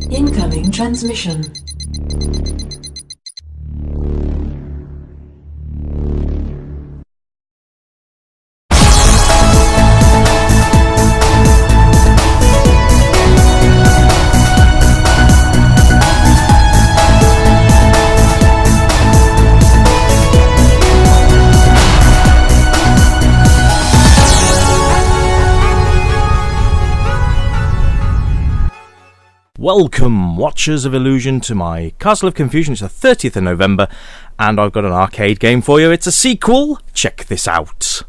Incoming transmission. Welcome, Watchers of Illusion, to my Castle of Confusion. It's the 30th of November, and I've got an arcade game for you. It's a sequel. Check this out.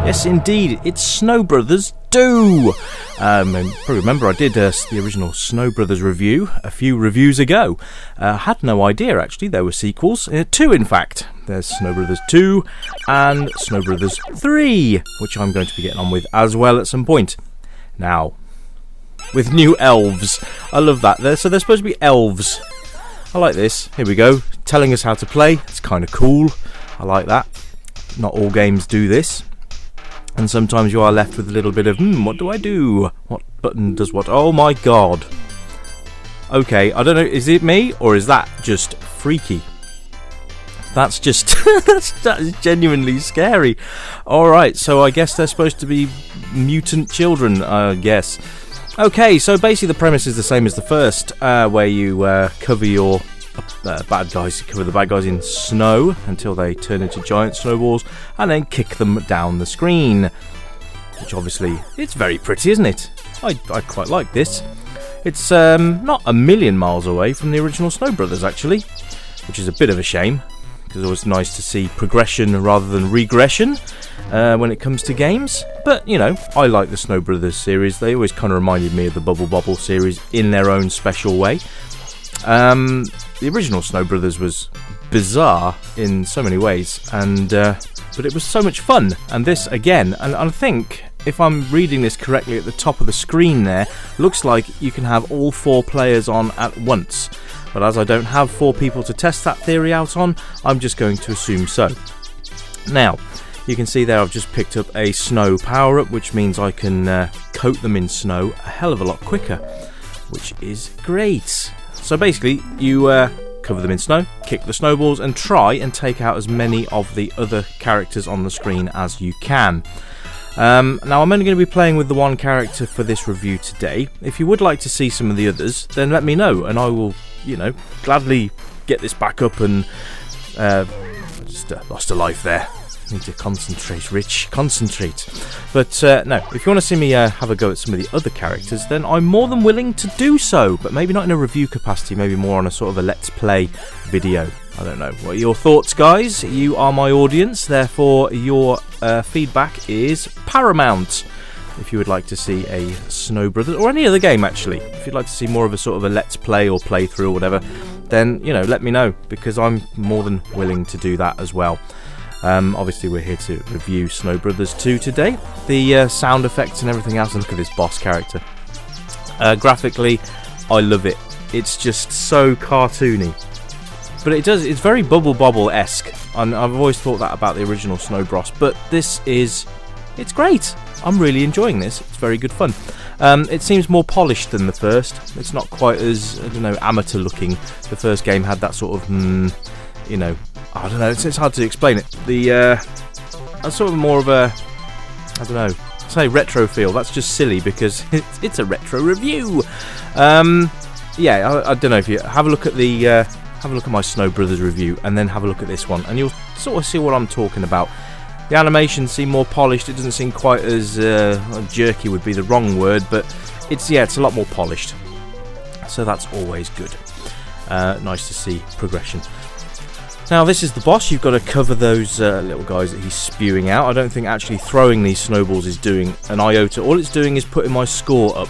Yes, indeed, it's Snow Brothers 2. Probably remember I did the original Snow Brothers review a few reviews ago. Had no idea, actually, there were sequels. Two, in fact. There's Snow Brothers 2 and Snow Brothers 3, which I'm going to be getting on with as well at some point. Now, with new elves. I love that. So they're supposed to be elves. I like this. Here we go. Telling us how to play. It's kind of cool. I like that. Not all games do this. And sometimes you are left with a little bit of, what do I do? What button does what? Oh my god. Okay, I don't know, is it me or is that just freaky? That's just, that is genuinely scary. Alright, so I guess they're supposed to be mutant children, I guess. Okay, so basically the premise is the same as the first, where you cover your bad guys, cover the bad guys in snow until they turn into giant snowballs, and then kick them down the screen. Which obviously, it's very pretty, isn't it? I quite like this. It's not a million miles away from the original Snow Brothers, actually, which is a bit of a shame. It's always nice to see progression rather than regression when it comes to games. But, you know, I like the Snow Brothers series. They always kind of reminded me of the Bubble Bobble series in their own special way. The original Snow Brothers was bizarre in so many ways, and but it was so much fun. And this again, and I think if I'm reading this correctly, at the top of the screen there, looks like you can have all 4 players on at once. But as I don't have 4 people to test that theory out on, I'm just going to assume so. Now, you can see there I've just picked up a snow power-up, which means I can coat them in snow a hell of a lot quicker, which is great. So basically, you cover them in snow, kick the snowballs, and try and take out as many of the other characters on the screen as you can. Now, I'm only going to be playing with the one character for this review today. If you would like to see some of the others, then let me know, and I will, you know, gladly get this back up. And I just lost a life there. Need to concentrate, Rich. Concentrate. But no, if you want to see me have a go at some of the other characters, then I'm more than willing to do so. But maybe not in a review capacity, maybe more on a sort of a let's play video. I don't know. What are your thoughts, guys? You are my audience, therefore your feedback is paramount. If you would like to see a Snow Brothers, or any other game actually, if you'd like to see more of a sort of a let's play or playthrough or whatever, then, you know, let me know, because I'm more than willing to do that as well. Obviously we're here to review Snow Brothers 2 today. The sound effects and everything else, and look at this boss character. Graphically, I love it. It's just so cartoony. But it's very Bubble Bobble-esque, and I've always thought that about the original Snow Bros, but it's great. I'm really enjoying this. It's very good fun. It seems more polished than the first. It's not quite as, I don't know, amateur looking. The first game had that sort of, you know, I don't know, it's hard to explain it. That's sort of more of a, I don't know, say retro feel. That's just silly because it's a retro review. Yeah, I don't know, if you have a look at my Snow Brothers review and then have a look at this one, and you'll sort of see what I'm talking about. The animations seem more polished. It doesn't seem quite as jerky would be the wrong word, but it's a lot more polished. So that's always good. Nice to see progression. Now this is the boss. You've got to cover those little guys that he's spewing out. I don't think actually throwing these snowballs is doing an iota. All it's doing is putting my score up.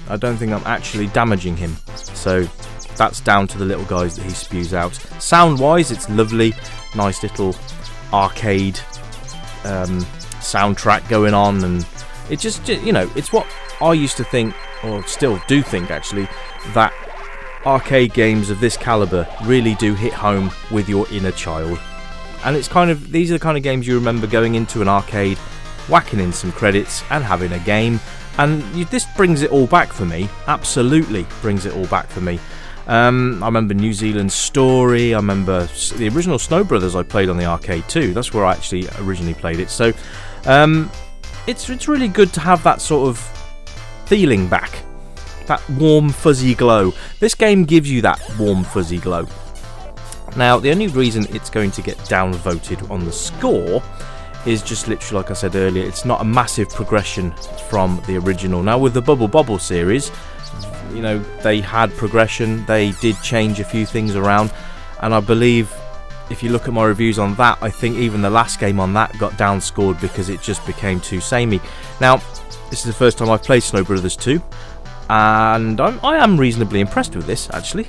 I don't think I'm actually damaging him. So that's down to the little guys that he spews out. Sound wise, it's lovely. Nice little arcade soundtrack going on, and it just, you know, it's what I used to think, or still do think actually, that arcade games of this caliber really do hit home with your inner child. And it's kind of, these are the kind of games you remember going into an arcade whacking in some credits and having a game. And this brings it all back for me. Absolutely brings it all back for me. I remember New Zealand Story. I remember the original Snow Brothers I played on the arcade too. That's where I actually originally played it. So it's really good to have that sort of feeling back. That warm fuzzy glow. This game gives you that warm fuzzy glow. Now the only reason it's going to get downvoted on the score is just literally, like I said earlier, it's not a massive progression from the original. Now with the Bubble Bobble series, you know, they had progression, they did change a few things around, and I believe if you look at my reviews on that, I think even the last game on that got downscored because it just became too samey. Now this is the first time I've played Snow Brothers 2, and I am reasonably impressed with this actually.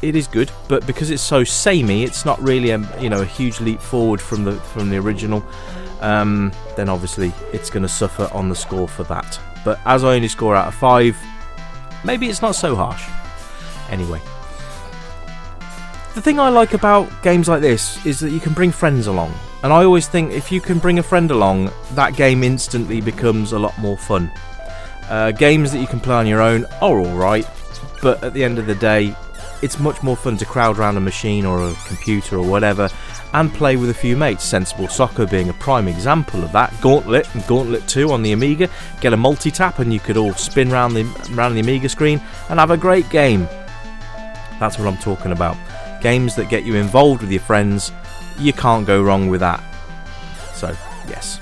It is good, but because it's so samey, it's not really a huge leap forward from the original. Then obviously it's going to suffer on the score for that. But as I only score out of 5, maybe it's not so harsh. Anyway, the thing I like about games like this is that you can bring friends along, and I always think if you can bring a friend along, that game instantly becomes a lot more fun. Games that you can play on your own are alright, but at the end of the day, it's much more fun to crowd around a machine or a computer or whatever and play with a few mates. Sensible Soccer being a prime example of that. Gauntlet and Gauntlet 2 on the Amiga. Get a multi-tap and you could all spin around the Amiga screen and have a great game. That's what I'm talking about. Games that get you involved with your friends. You can't go wrong with that. So, yes.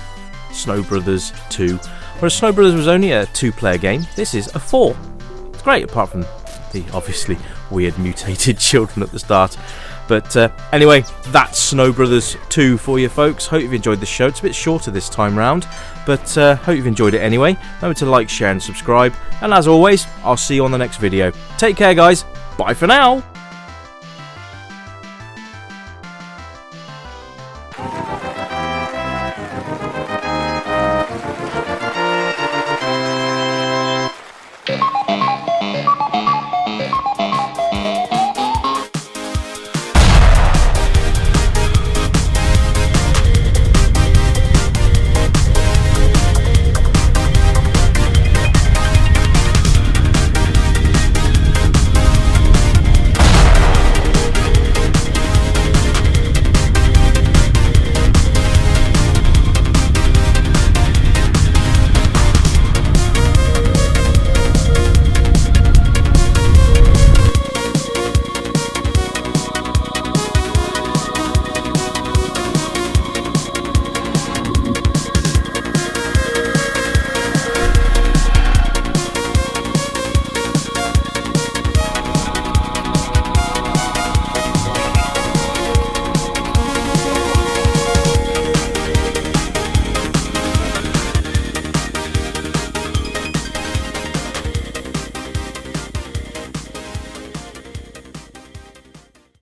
Snow Brothers 2. Whereas Snow Brothers was only a 2-player game, this is a 4. It's great, apart from the obviously weird mutated children at the start. But anyway, that's Snow Brothers 2 for you folks. Hope you've enjoyed the show. It's a bit shorter this time round, but hope you've enjoyed it anyway. Remember to like, share and subscribe, and as always, I'll see you on the next video. Take care guys, bye for now.